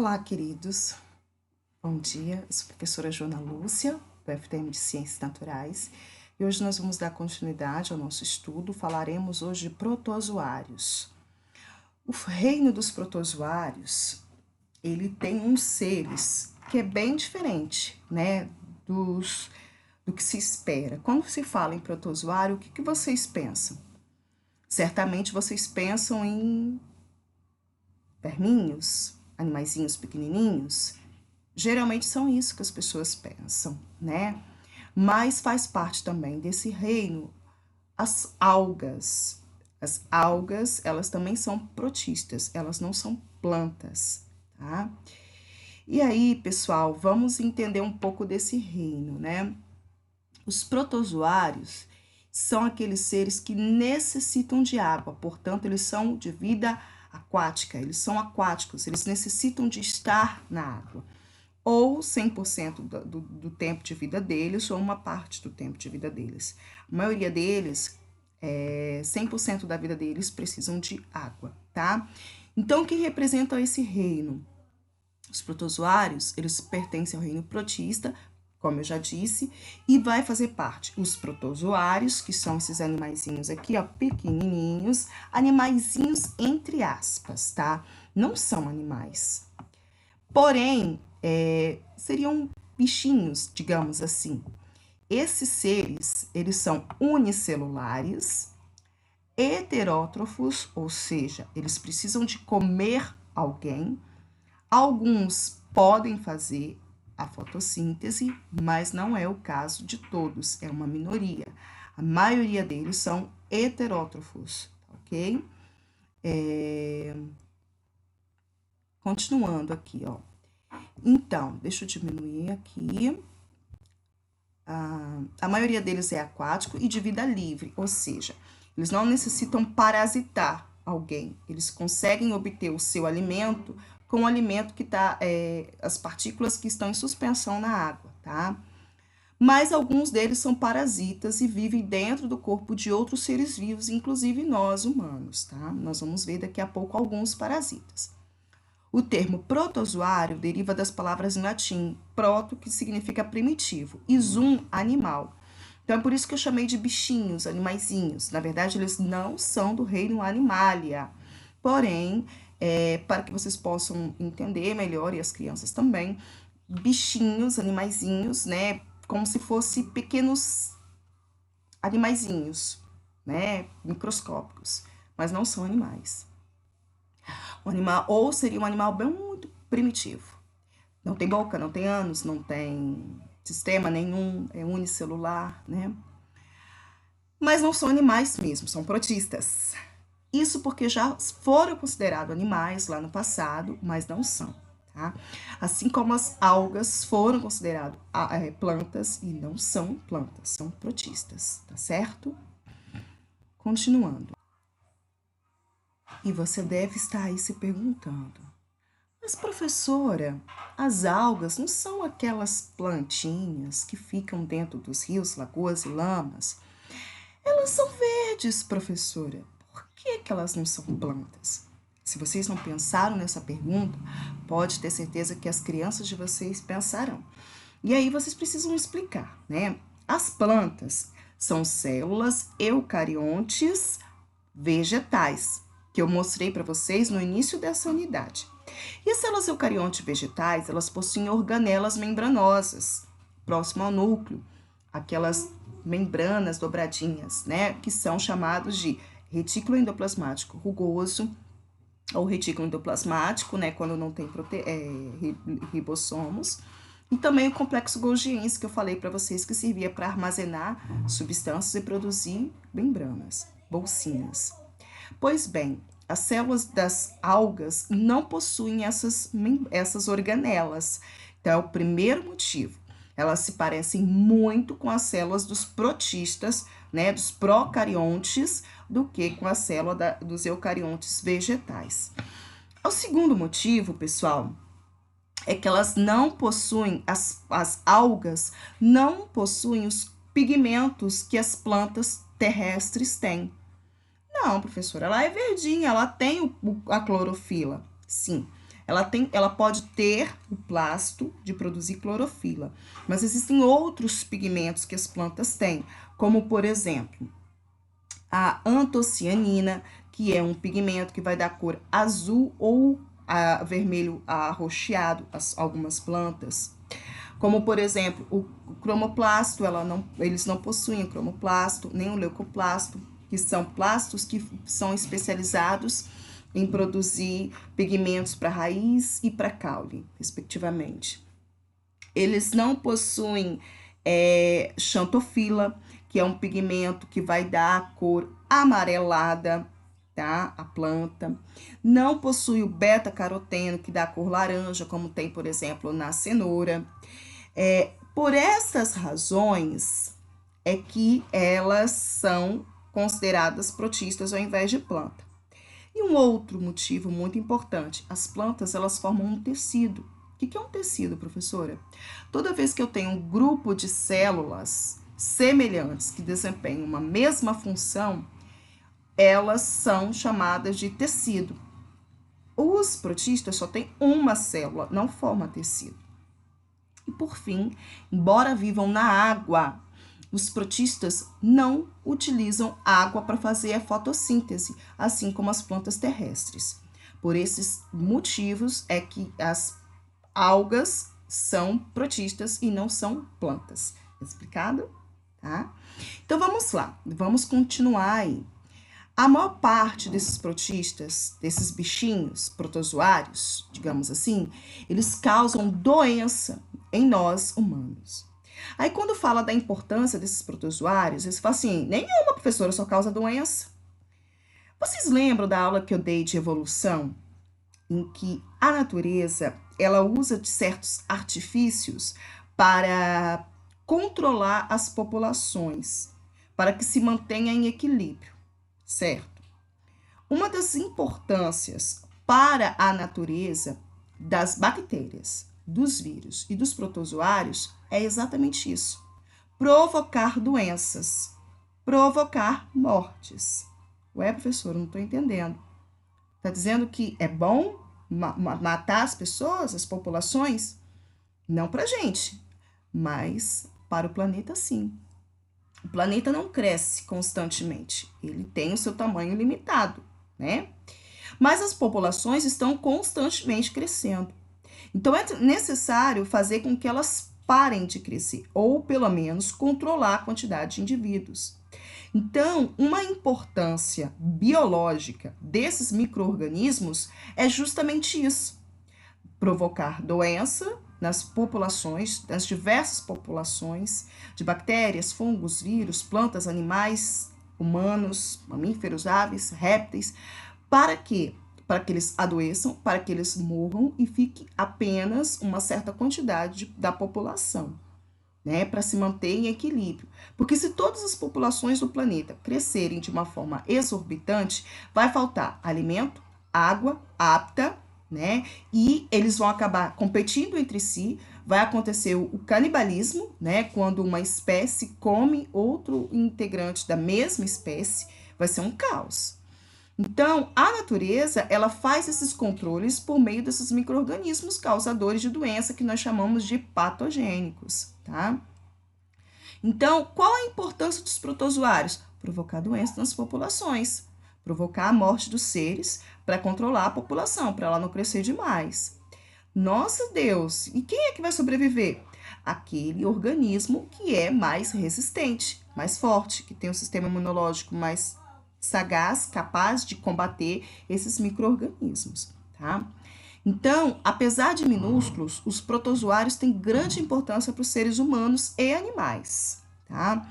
Olá, queridos. Bom dia. Eu sou a professora Joana Lúcia, do FTM de Ciências Naturais, e hoje nós vamos dar continuidade ao nosso estudo. Falaremos hoje de protozoários. O reino dos protozoários, ele tem uns seres que é bem diferente, né, do que se espera. Quando se fala em protozoário, o que vocês pensam? Certamente vocês pensam em verminhos, animaizinhos pequenininhos. Geralmente são isso que as pessoas pensam, né? Mas faz parte também desse reino as algas. As algas, elas também são protistas, elas não são plantas, tá? E aí, pessoal, vamos entender um pouco desse reino, né? Os protozoários são aqueles seres que necessitam de água, portanto, eles são de vida aquática, eles são aquáticos, eles necessitam de estar na água. Ou 100% do tempo de vida deles, ou uma parte do tempo de vida deles. A maioria deles, 100% da vida deles precisam de água, tá? Então, o que representa esse reino? Os protozoários, eles pertencem ao reino protista, como eu já disse, e vai fazer parte os protozoários, que são esses animaizinhos aqui, ó, pequenininhos, animaizinhos entre aspas, tá? Não são animais. Porém, seriam bichinhos, digamos assim. Esses seres, eles são unicelulares, heterótrofos, ou seja, eles precisam de comer alguém. Alguns podem fazer a fotossíntese, mas não é o caso de todos, é uma minoria. A maioria deles são heterótrofos, ok? Continuando aqui, ó. Então, deixa eu diminuir aqui. A maioria deles é aquático e de vida livre, ou seja, eles não necessitam parasitar alguém. Eles conseguem obter o seu alimento com o alimento que está, as partículas que estão em suspensão na água, tá? Mas alguns deles são parasitas e vivem dentro do corpo de outros seres vivos, inclusive nós humanos, tá? Nós vamos ver daqui a pouco alguns parasitas. O termo protozoário deriva das palavras em latim, proto, que significa primitivo, e zoom, animal. Então, é por isso que eu chamei de bichinhos, animaizinhos. Na verdade, eles não são do reino Animalia. Porém, para que vocês possam entender melhor, e as crianças também, bichinhos, animaizinhos, né? Como se fossem pequenos animaizinhos, né? Microscópicos, mas não são animais. Um animal, ou seria um animal bem muito primitivo. Não tem boca, não tem ânus, não tem sistema nenhum, é unicelular, né? Mas não são animais mesmo, são protistas. Isso porque já foram considerados animais lá no passado, mas não são, tá? Assim como as algas foram consideradas plantas e não são plantas, são protistas, tá certo? Continuando. E você deve estar aí se perguntando, mas professora, as algas não são aquelas plantinhas que ficam dentro dos rios, lagoas e lamas? Elas são verdes, professora. Por que elas não são plantas? Se vocês não pensaram nessa pergunta, pode ter certeza que as crianças de vocês pensarão. E aí vocês precisam explicar, né? As plantas são células eucariontes vegetais, que eu mostrei para vocês no início dessa unidade. E as células eucariontes vegetais, elas possuem organelas membranosas, próximo ao núcleo, aquelas membranas dobradinhas, né, que são chamados de retículo endoplasmático rugoso, ou retículo endoplasmático, né, quando não tem ribossomos, e também o complexo Golgiense, que eu falei para vocês, que servia para armazenar substâncias e produzir membranas, bolsinhas. Pois bem, as células das algas não possuem essas organelas. Então, é o primeiro motivo. Elas se parecem muito com as células dos protistas, né, dos procariontes, do que com a célula dos eucariontes vegetais. O segundo motivo, pessoal, é que elas não possuem, as algas não possuem os pigmentos que as plantas terrestres têm. Não, professora, ela é verdinha, ela tem a clorofila. Sim, ela pode ter o plasto de produzir clorofila, mas existem outros pigmentos que as plantas têm, como por exemplo, a antocianina, que é um pigmento que vai dar cor azul ou vermelho arroxeado algumas plantas. Como, por exemplo, o cromoplasto, eles não possuem o cromoplasto, nem o leucoplasto, que são plastos que são especializados em produzir pigmentos para raiz e para caule, respectivamente. Eles não possuem xantofila, que é um pigmento que vai dar a cor amarelada, tá? A planta. Não possui o beta-caroteno, que dá a cor laranja, como tem, por exemplo, na cenoura. Por essas razões é que elas são consideradas protistas ao invés de planta. E um outro motivo muito importante, as plantas elas formam um tecido. O que é um tecido, professora? Toda vez que eu tenho um grupo de células semelhantes que desempenham uma mesma função, elas são chamadas de tecido. Os protistas só têm uma célula, não forma tecido. E por fim, embora vivam na água, os protistas não utilizam água para fazer a fotossíntese, assim como as plantas terrestres. Por esses motivos é que as algas são protistas e não são plantas. Explicado? Tá? Então vamos lá, vamos continuar aí. A maior parte desses protistas, desses bichinhos protozoários, digamos assim, eles causam doença em nós humanos. Aí quando fala da importância desses protozoários, eles falam assim, nenhuma, professora, só causa doença. Vocês lembram da aula que eu dei de evolução? Em que a natureza, ela usa de certos artifícios para controlar as populações, para que se mantenha em equilíbrio, certo? Uma das importâncias para a natureza das bactérias, dos vírus e dos protozoários é exatamente isso: provocar doenças, provocar mortes. Ué, professor, não estou entendendo. Está dizendo que é bom matar as pessoas, as populações? Não para a gente, mas para o planeta sim. O planeta não cresce constantemente, ele tem o seu tamanho limitado, né? Mas as populações estão constantemente crescendo. Então é necessário fazer com que elas parem de crescer, ou pelo menos controlar a quantidade de indivíduos. Então, uma importância biológica desses micro-organismos é justamente isso: provocar doença nas populações, nas diversas populações de bactérias, fungos, vírus, plantas, animais, humanos, mamíferos, aves, répteis. Para quê? Para que eles adoeçam, para que eles morram e fique apenas uma certa quantidade da população, né, para se manter em equilíbrio. Porque se todas as populações do planeta crescerem de uma forma exorbitante, vai faltar alimento, água apta, né, e eles vão acabar competindo entre si, vai acontecer o canibalismo, né, quando uma espécie come outro integrante da mesma espécie, vai ser um caos. Então, a natureza, ela faz esses controles por meio desses micro-organismos causadores de doença que nós chamamos de patogênicos, tá? Então, qual a importância dos protozoários? Provocar doença nas populações, provocar a morte dos seres para controlar a população, para ela não crescer demais. Nossa Deus, e quem é que vai sobreviver? Aquele organismo que é mais resistente, mais forte, que tem um sistema imunológico mais sagaz, capaz de combater esses micro-organismos, tá? Então, apesar de minúsculos, os protozoários têm grande importância para os seres humanos e animais, tá?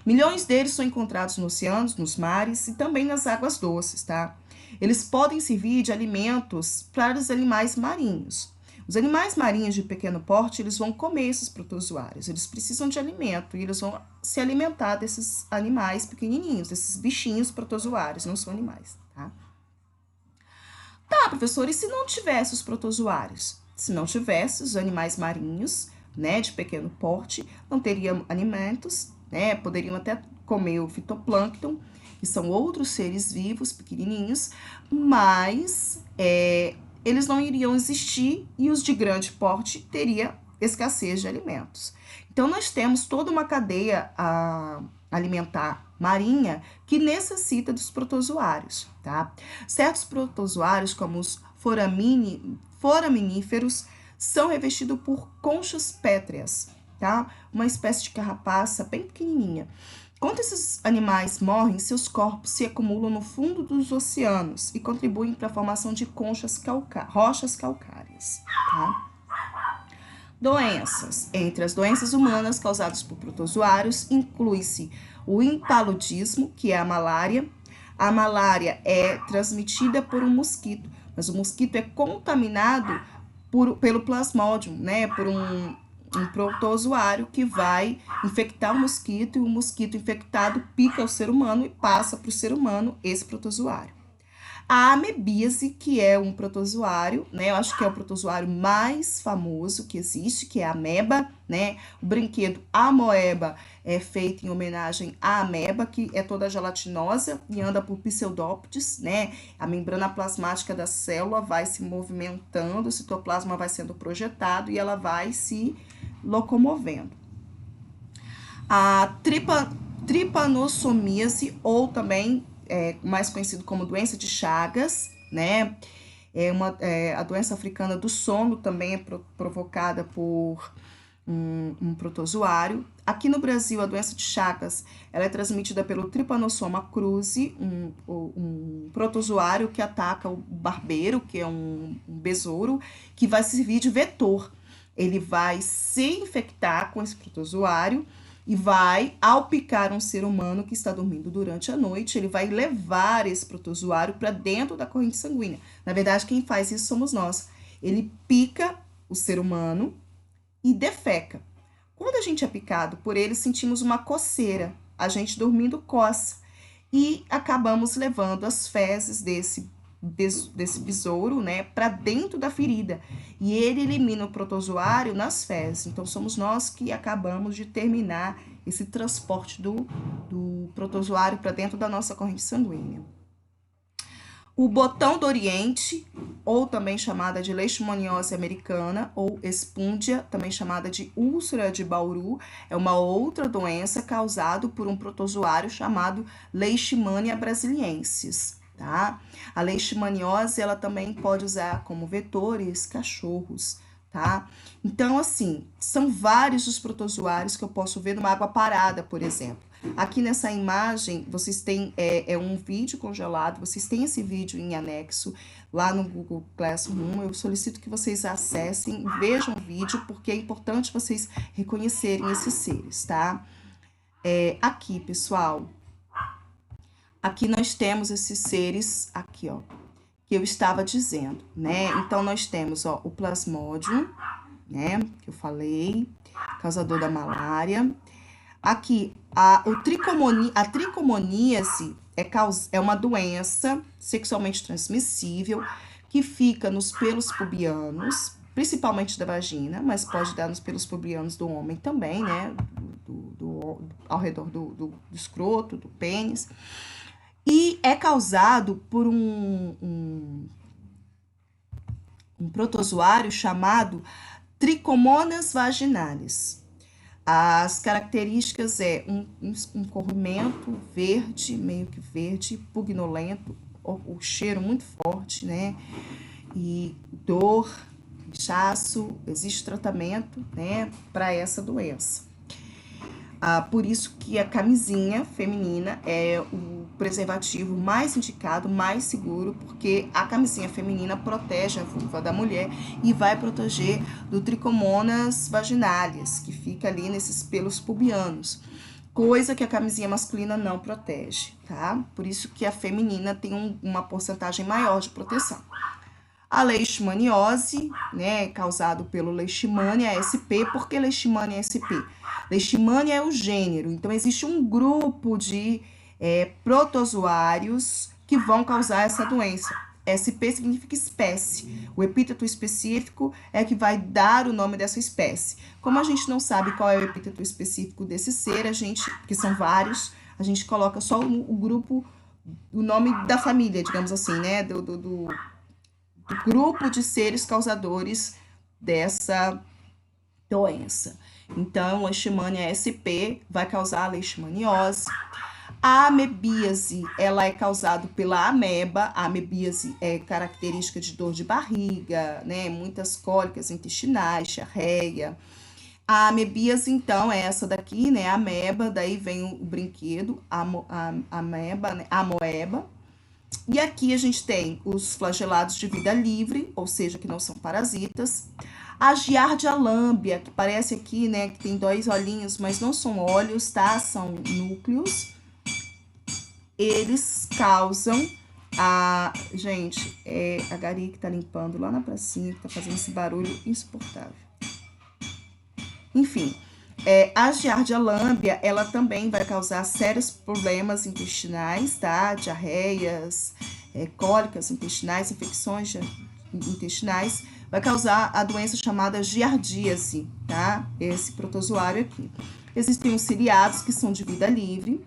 Milhões deles são encontrados nos oceanos, nos mares e também nas águas doces, tá? Eles podem servir de alimentos para os animais marinhos. Os animais marinhos de pequeno porte, eles vão comer esses protozoários, eles precisam de alimento e eles vão se alimentar desses animais pequenininhos, desses bichinhos protozoários, não são animais, tá? Tá, professor, e se não tivesse os protozoários? Se não tivesse os animais marinhos, né, de pequeno porte, não teriam alimentos, né, poderiam até comer o fitoplâncton, que são outros seres vivos pequenininhos, mas eles não iriam existir e os de grande porte teria escassez de alimentos. Então, nós temos toda uma cadeia alimentar marinha que necessita dos protozoários, tá? Certos protozoários, como os foraminíferos, são revestidos por conchas pétreas, tá? Uma espécie de carrapaça bem pequenininha. Quando esses animais morrem, seus corpos se acumulam no fundo dos oceanos e contribuem para a formação de rochas calcárias, tá? Doenças. Entre as doenças humanas causadas por protozoários, inclui-se o impaludismo, que é a malária. A malária é transmitida por um mosquito, mas o mosquito é contaminado pelo plasmodium, né? Por um protozoário que vai infectar o mosquito, e o mosquito infectado pica o ser humano e passa para o ser humano esse protozoário. A amebíase, que é um protozoário, né? Eu acho que é o protozoário mais famoso que existe, que é a ameba, né? O brinquedo Amoeba é feito em homenagem à ameba, que é toda gelatinosa e anda por pseudópodes, né? A membrana plasmática da célula vai se movimentando, o citoplasma vai sendo projetado e ela vai se locomovendo. A tripanossomíase, ou também mais conhecido como doença de Chagas, né? A doença africana do sono também é provocada por um protozoário. Aqui no Brasil, a doença de Chagas ela é transmitida pelo Trypanosoma cruzi, um protozoário que ataca o barbeiro, que é um besouro, que vai servir de vetor. Ele vai se infectar com esse protozoário e vai, ao picar um ser humano que está dormindo durante a noite, ele vai levar esse protozoário para dentro da corrente sanguínea. Na verdade, quem faz isso somos nós. Ele pica o ser humano e defeca. Quando a gente é picado por ele, sentimos uma coceira. A gente dormindo coça. E acabamos levando as fezes desse besouro, né, para dentro da ferida. E ele elimina o protozoário nas fezes. Então, somos nós que acabamos de terminar esse transporte do protozoário para dentro da nossa corrente sanguínea. O botão do Oriente, ou também chamada de leishmaniose americana, ou espúndia, também chamada de úlcera de Bauru, é uma outra doença causada por um protozoário chamado Leishmania brasiliensis. Tá? A leishmaniose, ela também pode usar como vetores cachorros, tá? Então, assim, são vários os protozoários que eu posso ver numa água parada, por exemplo. Aqui nessa imagem, vocês têm um vídeo congelado, vocês têm esse vídeo em anexo lá no Google Classroom. Eu solicito que vocês acessem, vejam o vídeo, porque é importante vocês reconhecerem esses seres, tá? Aqui, pessoal, aqui nós temos esses seres, aqui, ó, que eu estava dizendo, né? Então, nós temos, ó, o Plasmodium, né, que eu falei, causador da malária. Aqui, a tricomoníase é uma doença sexualmente transmissível que fica nos pelos pubianos, principalmente da vagina, mas pode dar nos pelos pubianos do homem também, né, ao redor do escroto, do pênis. E é causado por um protozoário chamado Trichomonas vaginalis. As características um corrimento verde, meio que verde, pugnolento, o cheiro muito forte, né? E dor, inchaço, existe tratamento, né, para essa doença. Por isso que a camisinha feminina é o preservativo mais indicado, mais seguro, porque a camisinha feminina protege a vulva da mulher e vai proteger do Trichomonas vaginalis, que fica ali nesses pelos pubianos, coisa que a camisinha masculina não protege, tá? Por isso que a feminina tem uma porcentagem maior de proteção. A leishmaniose, né, causado pelo Leishmania sp. Por que Leishmania sp? Leishmania é o gênero, então existe um grupo de protozoários que vão causar essa doença. SP significa espécie. O epíteto específico é que vai dar o nome dessa espécie. Como a gente não sabe qual é o epíteto específico desse ser, que são vários, a gente coloca só o grupo, o nome da família, digamos assim, né, do grupo de seres causadores dessa doença. Então, Leishmania SP vai causar a leishmaniose. A amebíase, ela é causada pela ameba. A amebíase é característica de dor de barriga, né? Muitas cólicas intestinais, diarreia. A amebíase, então, é essa daqui, né? A ameba, daí vem o brinquedo, a ameba, né? A amoeba. E aqui a gente tem os flagelados de vida livre, ou seja, que não são parasitas. A Giardia lambia, que parece aqui, né, que tem 2 olhinhos, mas não são olhos, tá? São núcleos. Eles causam a... Gente, é a Gari que tá limpando lá na pracinha, que tá fazendo esse barulho insuportável. Enfim, a Giardia lambia, ela também vai causar sérios problemas intestinais, tá? Diarreias, cólicas intestinais, infecções intestinais. Vai causar a doença chamada giardíase, tá? Esse protozoário aqui. Existem os ciliados, que são de vida livre.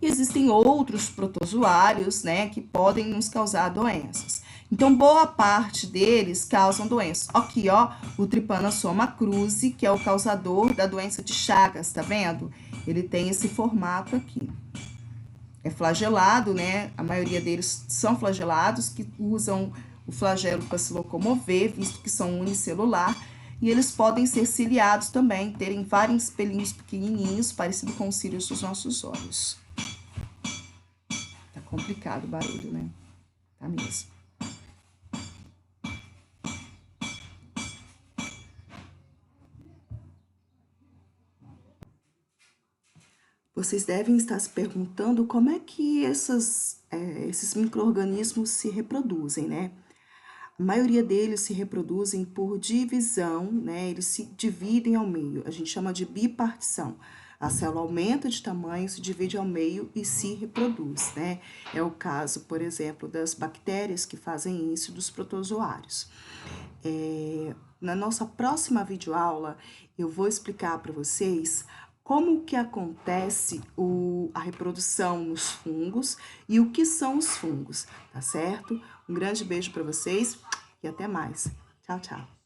E existem outros protozoários, né, que podem nos causar doenças. Então, boa parte deles causam doenças. Aqui, ó, o Trypanosoma cruzi, que é o causador da doença de Chagas, tá vendo? Ele tem esse formato aqui. É flagelado, né? A maioria deles são flagelados, que usam o flagelo para se locomover, visto que são unicelular. E eles podem ser ciliados também, terem vários pelinhos pequenininhos, parecido com os cílios dos nossos olhos. Tá complicado o barulho, né? Tá mesmo. Vocês devem estar se perguntando como é que esses micro-organismos se reproduzem, né? A maioria deles se reproduzem por divisão, né? Eles se dividem ao meio. A gente chama de bipartição. A célula aumenta de tamanho, se divide ao meio e se reproduz, né? É o caso, por exemplo, das bactérias que fazem isso, dos protozoários. Na nossa próxima videoaula, eu vou explicar para vocês como que acontece a reprodução nos fungos e o que são os fungos, tá certo? Um grande beijo para vocês e até mais. Tchau, tchau.